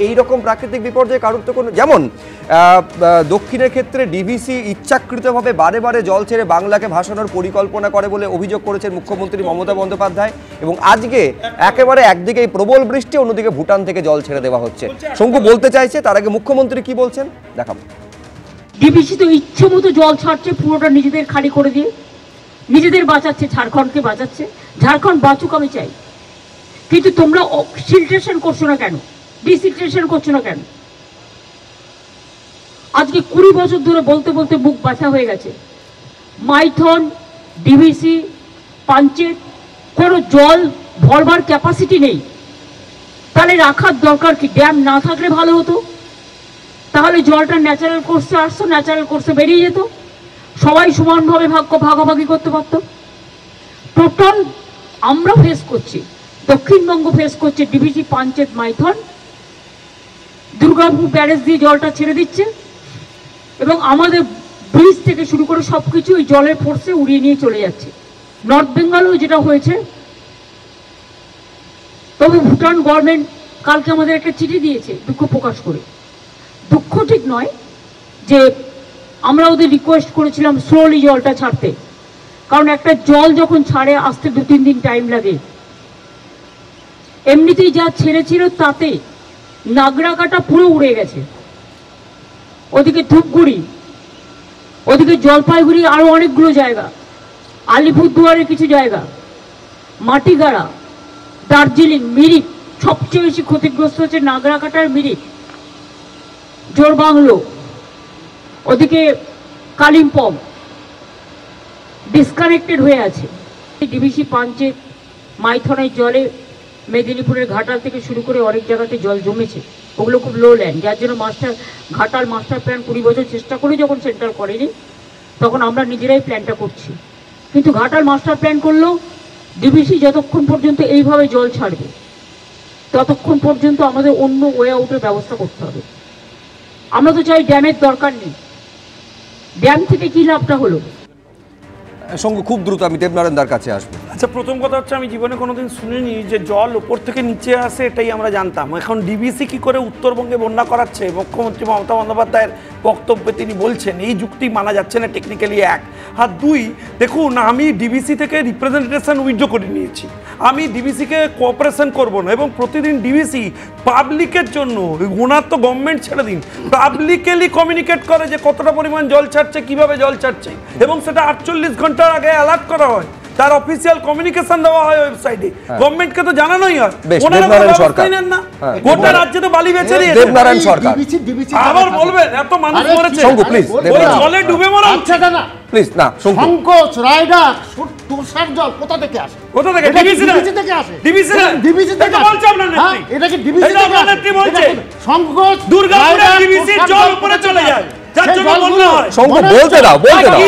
এই রকম প্রাকৃতিক বিপর্যয়ে কারোর তো কোনো, যেমন দক্ষিণের ক্ষেত্রে ডিভিসি ইচ্ছাকৃতভাবে বারে বারে জল ছেড়ে বাংলাকে ভাসানোর পরিকল্পনা করে বলে অভিযোগ করেছেন মুখ্যমন্ত্রী মমতা বন্দ্যোপাধ্যায়, এবং আজকে একেবারে একদিকে প্রবল বৃষ্টি, অন্যদিকে ভুটান থেকে জল ছেড়ে দেওয়া হচ্ছে। শঙ্কু বলতে চাইছে, তার আগে মুখ্যমন্ত্রী কি বলছেন দেখাবো। ডিভিসি তো ইচ্ছে মতো জল ছাড়ছে, পুরোটা নিজেদের খালি করে দিয়ে নিজেদের বাঁচাচ্ছে, ঝাড়খণ্ডকে বাঁচাচ্ছে। ঝাড়খণ্ড বাঁচুক আমি চাই, কিন্তু তোমরা সিলট্রেশন করছো না কেন, ডিসিলট্রেশন করছো না কেন? আজকে 20 বছর ধরে বলতে বলতে বুক ব্যথা হয়ে গেছে। মাইথন, ডিভিসি, পাঞ্চেত কোনো জল ভরবার ক্যাপাসিটি নেই, তাহলে রাখার দরকার কি? ড্যাম না থাকলে ভালো হতো, তাহলে জলটা ন্যাচারাল কোর্সে আসতো, ন্যাচারাল কোর্সে বেরিয়ে যেত, সবাই সমানভাবে ভাগাভাগি করতে পারত। টোটাল আমরা ফেস করছি, দক্ষিণবঙ্গ ফেস করছে ডিভিসি, পাঞ্চেত, মাইথন। দুর্গাপুর ব্যারেজ দিয়ে জলটা ছেড়ে দিচ্ছে এবং আমাদের ব্রিজ থেকে শুরু করে সবকিছু ওই জলের ফোর্সে উড়িয়ে নিয়ে চলে যাচ্ছে। নর্থ বেঙ্গলেও যেটা হয়েছে, তবে ভুটান গভর্নমেন্ট কালকে আমাদের একটা চিঠি দিয়েছে দুঃখ প্রকাশ করে। দুঃখ ঠিক নয়, যে আমরা ওদের রিকোয়েস্ট করেছিলাম স্লোলি জলটা ছাড়তে, কারণ একটা জল যখন ছাড়ে আসতে 2-3 দিন টাইম লাগে। এমনিতেই যা ছেড়েছিল তাতে নাগরাকাটা পুরো উড়ে গেছে, ওদিকে ধূপগুড়ি, ওদিকে জলপাইগুড়ি, আরো অনেকগুলো জায়গা, আলিপুরদুয়ারের কিছু জায়গা, মাটিগাড়া, দার্জিলিং, মিরিক, সবচেয়ে বেশি ক্ষতিগ্রস্ত হচ্ছে নাগরাকাটার মিরিক, জোরবাংলো, ওদিকে কালিম্পং ডিসকানেক্টেড হয়ে আছে। ডিভিসি, পাঞ্চেত, মাইথনের জলে মেদিনীপুরের ঘাটাল থেকে শুরু করে অনেক জায়গাতে জল জমেছে, ওগুলো খুব লো ল্যান্ড, যার জন্য ঘাটাল মাস্টার প্ল্যান 20 বছর চেষ্টা করে যখন সেন্টার করেনি, তখন আমরা নিজেরাই প্ল্যানটা করছি। কিন্তু ঘাটাল মাস্টার প্ল্যান করলেও ডিভিসি যতক্ষণ পর্যন্ত এইভাবে জল ছাড়বে ততক্ষণ পর্যন্ত আমাদের অন্য ওয়ে আউটের ব্যবস্থা করতে হবে। আমরা তো চাই ড্যামের দরকার নেই, ড্যাম থেকে কি লাভটা হলো? সঙ্গে খুব দ্রুত আমি দেবনারায়ণদার কাছে আসবো। আচ্ছা, প্রথম কথা হচ্ছে আমি জীবনে কোনোদিন শুনিনি যে জল ওপর থেকে নিচে আসে, এটাই আমরা জানতাম। এখন ডিভিসি কি করে উত্তরবঙ্গে বন্যা করাচ্ছে, মুখ্যমন্ত্রী মমতা বন্দ্যোপাধ্যায়ের বক্তব্যে তিনি বলছেন, এই যুক্তি মানা যাচ্ছে না টেকনিক্যালি, 1। আর 2, দেখুন আমি ডিভিসি থেকে রিপ্রেজেন্টেশন উইথড্র করে নিয়েছি, আমি ডিভিসিকে কোঅপারেশন করবো না, এবং প্রতিদিন ডিভিসি পাবলিকের জন্য, ওনার তো গভর্নমেন্ট ছেড়ে দিন, পাবলিকেলি কমিউনিকেট করে যে কতটা পরিমাণ জল ছাড়ছে, কিভাবে জল ছাড়ছে, এবং সেটা 48 ঘন্টার আগে অ্যালার্ট করা হয়, তার অফিসিয়াল কমিউনিকেশন দেওয়া হয় ওয়েবসাইটে, গভর্নমেন্টকে তো জানানোই হয়। দেবনারায়ণ সরকার না গোটা রাজ্যে তো বালি বেচে দিয়েছে দেবনারায়ণ সরকার। আবার বলবেন এত মানুষ মরেছে, শঙ্কু প্লিজ, জলে ডুবে মরা আচ্ছা দাদা প্লিজ না, সংকোচ রায়ডাক তুষার জল কোথা থেকে আসে? কোথা থেকে? ডিভিসি থেকে আসে। ডিভিসি থেকে বলছে আপনার নেত্রী, এটা কি ডিভিসি থেকে নেত্রী বলছে সংকোচ দুর্গাপুরে ডিভিসির জল উপরে চলে যায়, যার জন্য বন্যা হয়। শঙ্কু বলতে দাও, বলতে দাও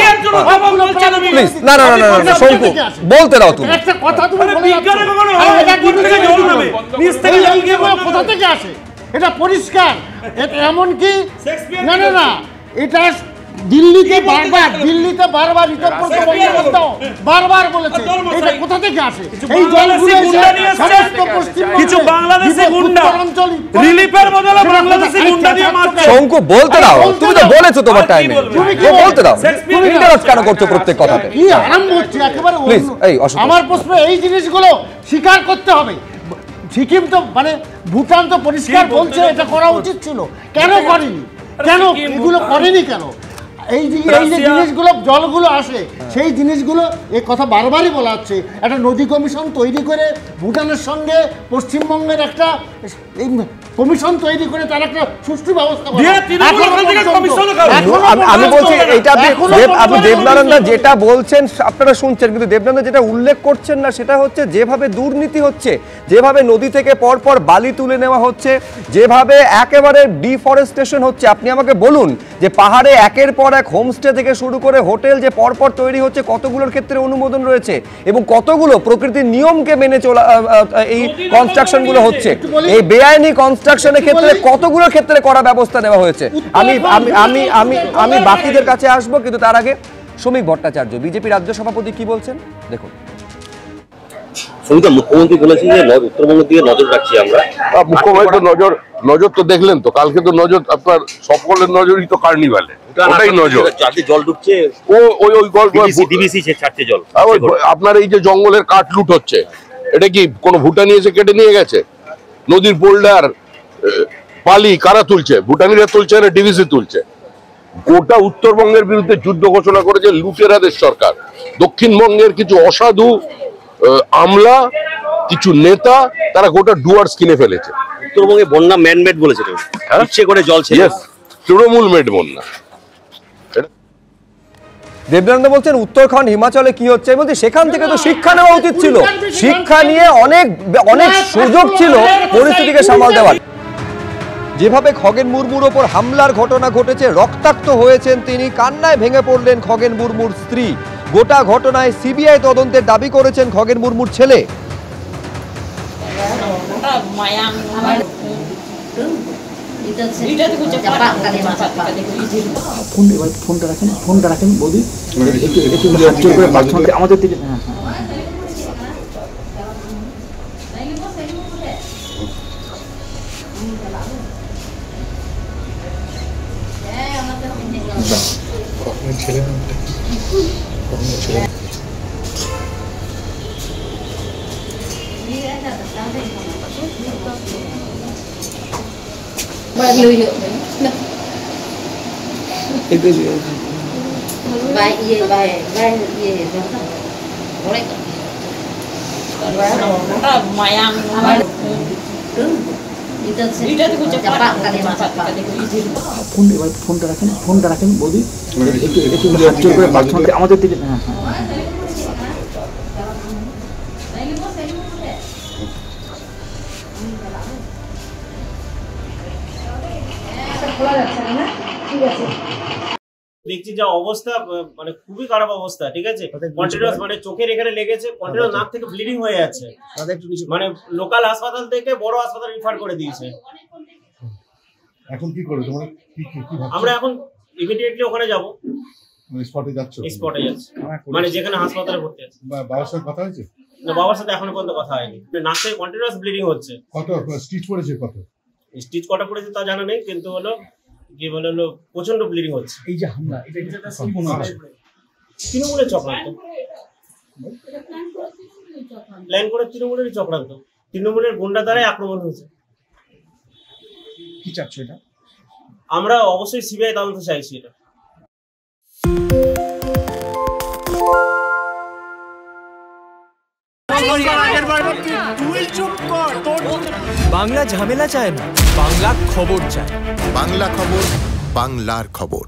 প্লিজ। না না না না, শঙ্কু বলতে দাও, তুমি একটা কথা তুমি বলে বিজ্ঞানে কখনো হয় এটা ডিভিসি জল নামে নিচ থেকে জল গিয়ে কোথা থেকে আসে? এটা পরিষ্কার। এমন কি না না না, এটা দিল্লিতে বারবার বারবার বলেছে এটা কোথা থেকে আসে? এই জলগুলো সমস্ত পশ্চিমবঙ্গে কিছু বাংলাদেশি গুন্ডা রিলিফের বদলে বাংলাদেশি গুন্ডা দিয়ে মারছে। শঙ্কু বলতে দাও, তুমি তো বলেছো তোমার টাইমে, বলতে দাও, ইন্টারাপ্ট কেন করছো প্রত্যেক কথাতে? কি আরম্ভ হচ্ছে একেবারে। প্লিজ এই আমার প্রশ্ন, এই জিনিসগুলো স্বীকার করতে হবে। সিকিম তো মানে ভুটান তো পরিষ্কার বলছে এটা করা উচিত ছিল, কেন করেনি? কেন এগুলো করেনি কেন? এই যে জিনিসগুলো জলগুলো আসে, সেই জিনিসগুলো এই কথা বারবারই বলা হচ্ছে, একটা নদী কমিশন তৈরি করে ভুটানের সঙ্গে পশ্চিমবঙ্গের একটা কমিশন তৈরি করে তার একটা সুষ্ঠু ব্যবস্থা করা। আমি বলছি এইটা আপনি দেবনারায়ণদা যেটা বলছেন আপনারা শুনছেন, কিন্তু দেবনারায়ণদা যেটা উল্লেখ করছেন না সেটা হচ্ছে যেভাবে দুর্নীতি হচ্ছে, যেভাবে নদী থেকে পরপর বালি তুলে নেওয়া হচ্ছে, যেভাবে একেবারে ডিফরেস্টেশন হচ্ছে। আপনি আমাকে বলুন যে পাহাড়ে একের পর এক হোমস্টে থেকে শুরু করে হোটেল যে পরপর তৈরি হচ্ছে, কতগুলোর ক্ষেত্রে অনুমোদন রয়েছে এবং কতগুলো প্রকৃতির নিয়মকে মেনে চলা এই কনস্ট্রাকশন গুলো হচ্ছে। এই বেআইনি কনস্ট্রাকশনের ক্ষেত্রে কতগুলোর ক্ষেত্রে কড়া ব্যবস্থা নেওয়া হয়েছে। আমি আমি আমি আমি আমি বাকিদের কাছে আসবো, কিন্তু তার আগে শ্রমিক ভট্টাচার্য বিজেপি রাজ্য সভাপতি কি বলছেন দেখুন। সুবিধা মুখ্যমন্ত্রী বলেছেন যে উত্তরবঙ্গের দিকে নজর রাখছি আমরা। মুখ্যমন্ত্রী নজর তো দেখলেন তো, কালকে তো নজর আপনার সকলের নজরই তো কার্নিভালে, ওটাই নজর। চারটে জল ঢুকছে, ওই গল্প ডিবিসি ছাড়ছে জল। আপনার এই যে জঙ্গলের কাঠ লুট হচ্ছে, এটা কি কোনো ভুটানি এসে কেটে নিয়ে গেছে? নদীর বোল্ডার পালি কারা তুলছে? ভুটানিরা তুলছে না ডিবিসি তুলছে? গোটা উত্তরবঙ্গের বিরুদ্ধে যুদ্ধ ঘোষণা করেছে লুটেরাদের সরকার। দক্ষিণবঙ্গের কিছু অসাধু আমলা, কিছু নেতা, তারা গোটা ডুয়ার্স কিনে ফেলেছে। উত্তরবঙ্গে বন্যা ম্যানমেড বলেছে, ইচ্ছে করে জল ছেড়ে, তৃণমূল মেড বন্যা। দেবনানন্দ বলছেন উত্তরাখণ্ড হিমাচলে কি হচ্ছে, বলছি সেখান থেকে তো শিক্ষা নেওয়া উচিত ছিল, শিক্ষা নিয়ে অনেক সুযোগ ছিল পরিস্থিতিকে সামাল দেওয়ার। যেভাবে খগেন মুর্মুর ওপর হামলার ঘটনা ঘটেছে, রক্তাক্ত হয়েছেন তিনি, কান্নায় ভেঙে পড়লেন খগেন মুর্মুর স্ত্রী। গোটা ঘটনায় সিবিআই তদন্তের দাবি করেছেন খগেন মুর্মুর ছেলে। ফোনটা রাখেন বৌদি, একটু করে প্রার্থনা আমাদের দিকে। ফোনটা রাখেন বৌদি, একটু করে প্রার্থনা আমাদের দিকে। দেখছি যা অবস্থা, মানে খুবই খারাপ অবস্থা, ঠিক আছে। কন্টিনিউয়াস মানে চোখের এখানে লেগেছে, কন্টিনিউয়াস নাক থেকে ব্লিডিং হয়ে যাচ্ছে, মানে লোকাল হাসপাতাল থেকে বড় হাসপাতাল রেফার করে দিয়েছে। এখন কি করবে তোমরা? আমরা এখন ইমিডিয়েটলি ওখানে যাব। স্পটে যাচ্ছ? স্পটে যাচ্ছি, মানে যেখানে হাসপাতালে ভর্তি আছে। বাবার সাথে কথা হয়েছে? না, বাবার সাথে এখনো পর্যন্ত কথা হয়নি। নাক থেকে কন্টিনিউয়াস ব্লিডিং হচ্ছে। কত স্টিচ পড়েছে? কত স্টিচ কটা পড়েছে তা জানা নেই, কিন্তু হলো কি বলে হলো প্রচন্ড ব্লিডিং হচ্ছে। এই যে হামলা, তৃণমূলের চক্রান্ত, প্ল্যান করে তৃণমূলের চক্রান্ত, তৃণমূলের গুন্ডা দ্বারাই আক্রমণ হয়েছে। কি চাচ্ছ এটা? আমরা অবশ্যই সিবিআই তদন্ত চাইছি এটা। বাংলা ঝামেলা চায় না, বাংলা খবর চায়। বাংলা খবর, বাংলার খবর।